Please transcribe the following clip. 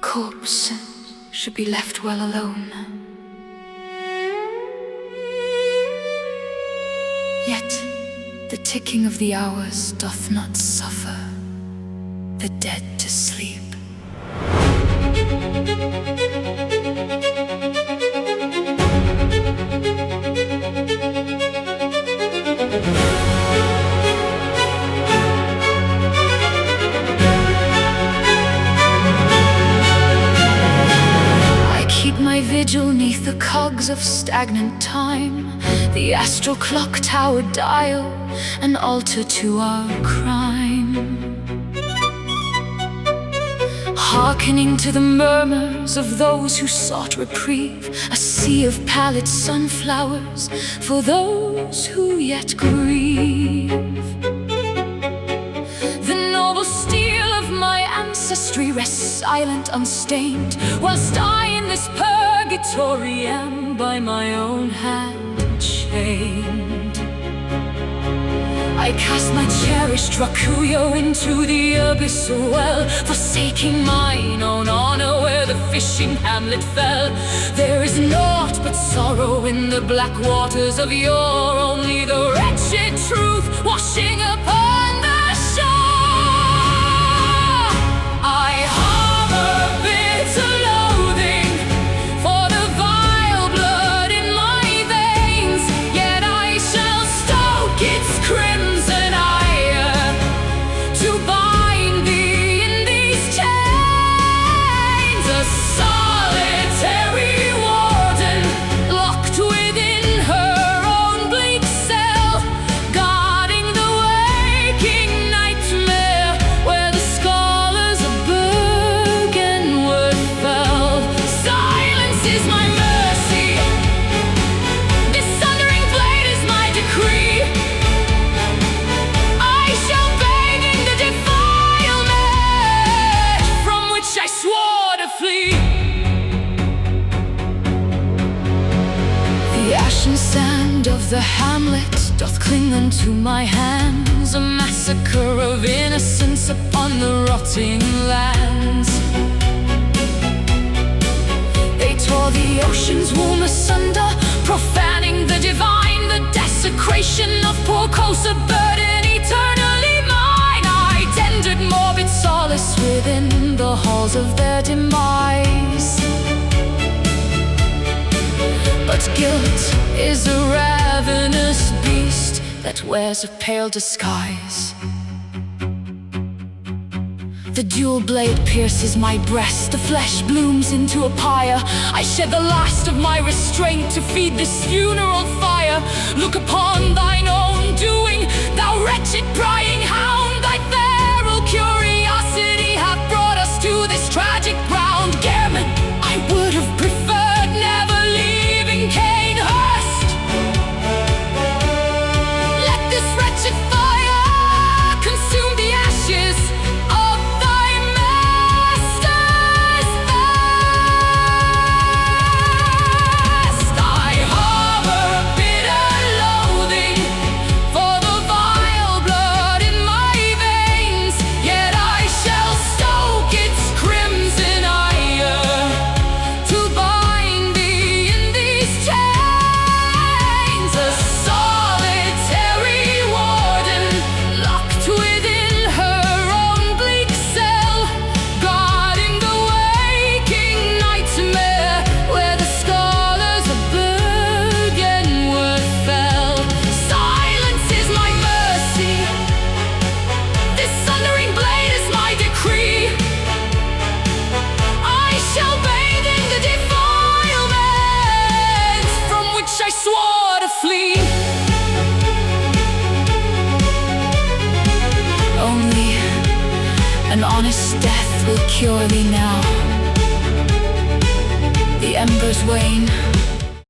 corpse should be left well alone. Yet the ticking of the hours doth not suffer the dead to sleep. My vigil 'neath the cogs of stagnant time, the Astral Clocktower dial, an altar to our crime. Hearkening to the murmurs of those who sought reprieve, a sea of pallid sunflowers for those who yet grieve. The noble steel of my ancestry rests silent, unstained, whilst I in this purgatory am by my own hand chained. I cast my cherished rakuyo into the abyssal well, forsaking mine own honor where the fishing hamlet fell. There is naught but sorrow in the black waters of yore, only the wretched truth washing upon the shore. I harbor bitter loathing for the vile blood in my veins, yet I shall stoke its crimson ire to bind thee in these chains. A solitary warden locked within her own bleak cell, guarding the waking nightmare where the scholars of Bergenwood fell. Silence is my mercy, this thundering blade is my decree. I shall bathe in the defilement from which I swore to flee. The ashen sand of the hamlet doth cling unto my hands, a massacre of innocence upon the rotting lands. They tore the ocean's womb asunder, profaning the divine, the desecration of poor Kosa, burden eternally mine. I tendered morbid solace within the halls of their demise. But guilt is a ravenous beast that wears a pale disguise. The dual blade pierces my breast, the flesh blooms into a pyre. I shed the last of my restraint to feed this funeral fire. Look upon thine own doing, thou wretched prying hound. Thy feral curiosity hath brought us to this tragic ground. Gammon, I would have preferred never leaving Cainhurst. Let this wretched fire consume the ashes of thy master's vest. I harbor bitter loathing for the vile blood in my veins, yet I shall stoke its crimson ire to bind thee in these chains. A solitary warden locked within her own bleak cell, guarding the waking nightmare where the scholars of Bergenwood fell. Silence is my mercy, this thundering blade is my decree. I shall bathe in the defilement from which I swore to flee. Only an honest death will cure thee now. The embers wane,